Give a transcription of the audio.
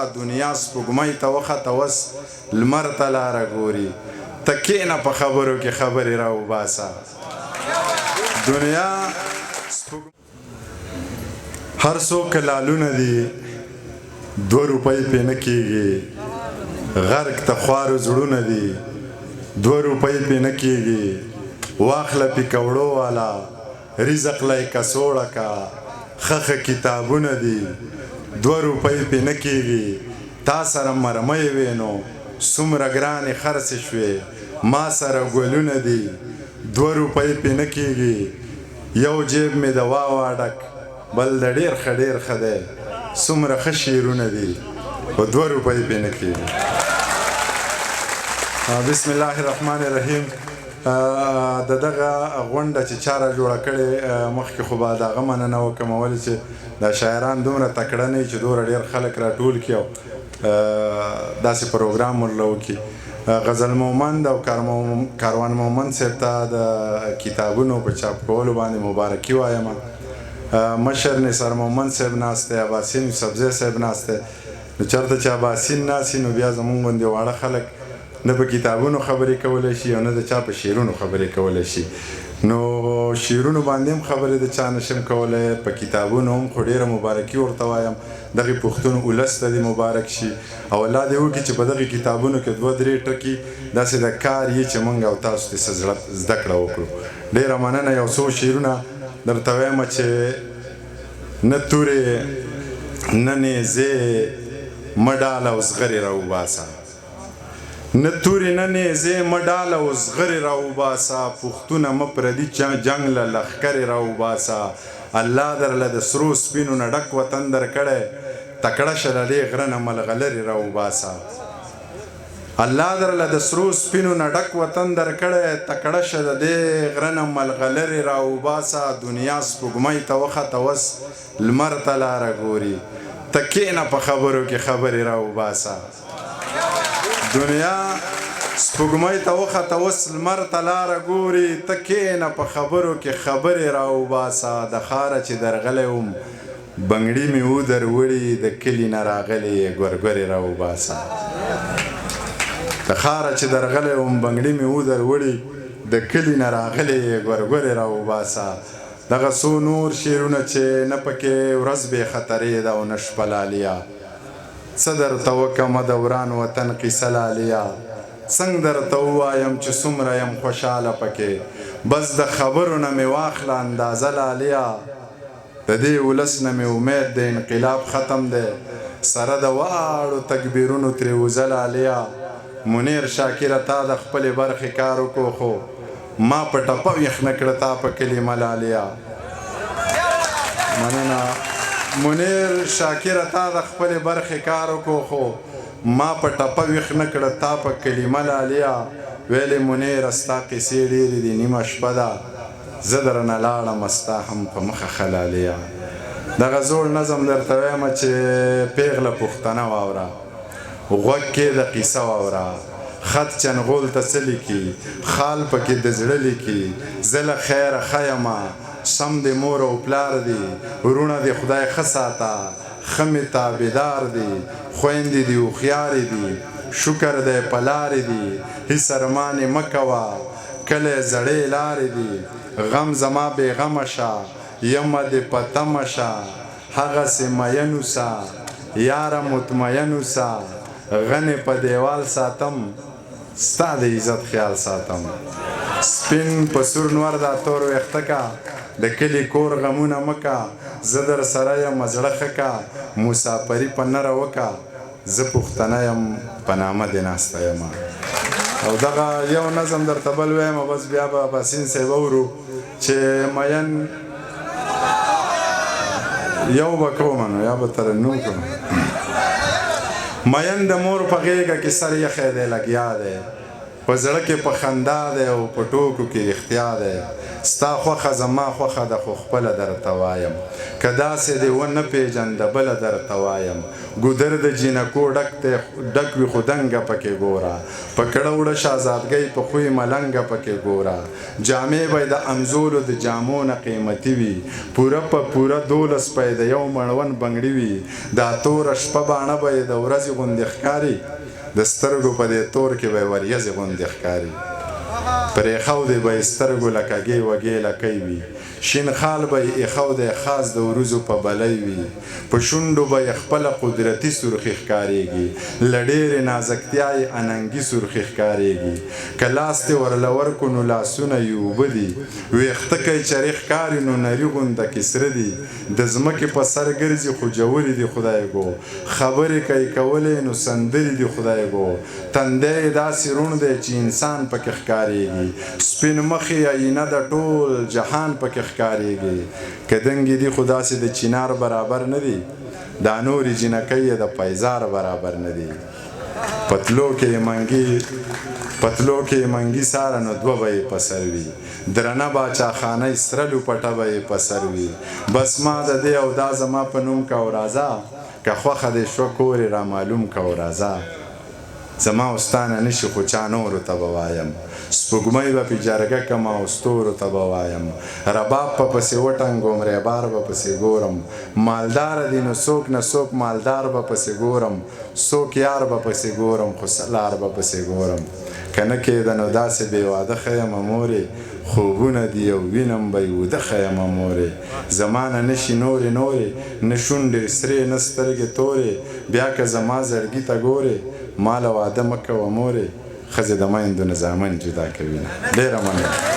وباسه دنیا سپوږمۍ ته وخته وس لمر ته لاره ګوري ته کښېنه په خبرو کې خبرې را وباسه دنیا هر څوک لالونه دي 2 روپۍ پې نه کېږي غرق ته خوارو زړونه دي 2 روپۍ پې نه کېږي واخله پکوړو والا رزق لای کڅوړه کا خخه کتابونه دي 2 روپۍ پې نه کېږي تا سره مرمۍ وې نو څومره ګرانې خرڅې شوې ما سره ګلونه دي 2 روپۍ پې نه کېږي یو جیب مې د واوا ډک بل د ډېر ښه ډېر ښه دی څومره ښه شعرونه دي خو 2 روپۍ پې نه کېږي بسم الله الرحمن الرحیم د دغه غونډه چې چا را جوړه کړې مخکې خو به د هغه مننه وکړم ولې چې دا شاعران دومره تکړه نه وي چې دومره ډېر خلک راټول کړي او داسې پروګرام ورله وکړي غزل مومند او کاروان مومند صاحب ته د کتابونو په چاپ کولو باندې مبارکي وایم مشر نثار مومند صاحب ناست دی عباسین یوسفزی صاحب ناست دی نو چېرته چې عباسین ناست وي نو بیا زمونږ غوندې واړه خلک نه په کتابونو خبرې کولی شي او نه د چا په شعرونو خبرې کولی شي نو شعرونو باندې هم خبرې د چا نشم کولی په کتابونو هم خو ډېره مبارکي ورته وایم دغې پښتون ولس ته دې مبارک شي او الله دې وکړي چې په دغې کتابونو کې 2-3 ټکي داسې د کار یې چې موږ او تاسو دې څه زده کړه وکړو ډېره مننه یو څو شعرونه درته وایم چې نه تورې نه نیزې مه ډاله او زغرې راوباسه نه تورې نه نیزې مه ډاله او زغرې راوباسه پښتونه مه پردي جنګ له لښکرې راوباسه الله درله د سرو سپینو نه ډک وطن درکړی تکړه شه له دې غره نه ملغلرې راوباسه الله درله د سرو سپینو نه ډک وطن درکړی تکړه شه د دې غره نه ملغلرې راوباسه دنیا سپوږمۍ ته وخته وس لمر ته لاره ګوري ته کښېنه په خبرو کې خبرې راوباسه دنیا سپوږمۍ ته وخته وس لمر ته لاره ګوري ته کښېنه په خبرو کې خبرې راوباسه د ښاره چې درغلی وم بنګړي مې ودر وړي د کلي نه راغلې ګورګورې راوباسه د ښاره چې درغلی وم بنګړي مې ودر وړي د کلي نه راغلې ګورګورې راوباسه دغه څو نور شعرونه چې نه پکې ورځ بې خطرې ده او نه شپه لاليه څه درته وکړمه د وران وطن قیصه لاليه څنګه درته ووایم چې څومره یم خوشحاله پکې بس د خبرو نه مې واخله اندازه لاليه د دې ولس نه مې امید د انقلاب ختم دی سره د واړو تکبیرونو ترې وزه لاليه منیر شاکره تا د خپلې برخې کار وکړو خو ما په ټپه ویښ نه کړه تا په کلمه لاليه مننه منیر شاکره تا د خپلې برخې کار وکړو خو ما په ټپه ویښ نه کړه تا په کلمه لاليه ویلې منیره ستا قیسې ډېرې دي نیمه شپه ده زه درنه لاړم ستا هم په مخه ښه لاليه دغه زوړ نظم درته وایم چې پیغله پښتنه واوره غوږ کې د قیسه واوره خط چنغول ته څه لیکي خال پکې د زړه لیکي زه له خیره ښه یمه سم د مور او پلار دي ورونه د خدای ښه ساته ښه مې تابعدار دي خویندې دي هوښیارې دي شکر دی په لارې دي هېڅ ارمانې مه کوه کلی زړې لارې دي غم زما بېغمه شه یمه دې په تمه شه هغسې مین اوسه یاره مطمئن اوسه غنې په دیوال ساتم ستا د عزت خیال ساتم سپین په سور نور دا تور ویښته کا د کلي کور غمونه مه کا زه در سره یم زړه ښه کا مسافري په نره وکه زه پښتنه یم په نامه دې ناسته یم او دغه یو نظم درته بل وایم بس بیا به عباسین صاحب اورو چې مین یو به کومه نو یا به ترنم کوم مین د مور په غېږه کې سر یخی دی لګیا دی په زړه کې په خندا دی او په ټوکو کې رښتیا دی ستا خوښه زما خوښه ده خو خپله درته وایم که داسې دې ونه پېژنده بله درته وایم ګودر د جینکو ډک وي خو دنګه پکې ګوره په کړه وړه شهزادګۍ په خوی ملنګه پکې ګوره جامې به د امزولو د جامو نه قیمتي وي پوره په پوره 12 پی د یو مړوند بنګړي وي دا توره شپه باڼه به یې د ورځې غوندې ښکاري د سترګو په دې تور کې به یې وریځې غوندې ښکاري پرېښودې به یې سترګو لکه ګې وګې لکۍ وي شین خال به یې ایښودی خاص د وروځو په بلۍ وي په شونډو به یې خپله قدرتي سرخي ښکارېږي له ډېرې نازکتیا یې اننګي سرخي ښکارېږي که لاس دې ورله ورکو نو لاسونه یې اوبه دي ویښته کوي چرې ښکاري نو نري غونده کې سره دي د ځمکې په سر ګرځي خو جوړې دي خدای ګو خبرې کوي کولې نو سندرې دي خدای ګو تندی یې داسې روڼ دی چې انسان پکې ښکارېږي سپین مخې آینه د ټول جهان پکې ښکارېږي که دنګې دي خو داسې د چینار برابر نه دي دا نورې جینکۍ یې د پیزار برابر نه دي پتلو کې یې منګي ساره نو دوه به یې په سر وي درنه باچاخانۍ سره لوپټه به یې په سر وي بس ما د دې او دا زما په نوم که او راځه که خوښه دې شوه کور یې رامعلوم که او راځه زما استانه نشي خو چا نورو ته به وایم سپوږمۍ به پې جرګه کم او ستورو ته به وایم رباب په پسې وټنګوم ریبار به پسې ګورم مالداره دي نو څوک نه څوک مالدار به پسې ګورم څوک یار به پسې ګورم خو سلار به پسې ګورم که نه کېده نو داسې بې واده ښه یمه مورې خوبونه دي او وینم به یې وده ښه یمه مورې زما نه نشي نورې نه شونډې سرې نه سترګې تورې بیا که زما زړګي ته ګورې ما له واده مه کوه مورې ښځې د میندو نه زامن جدا کوي ډېره مننه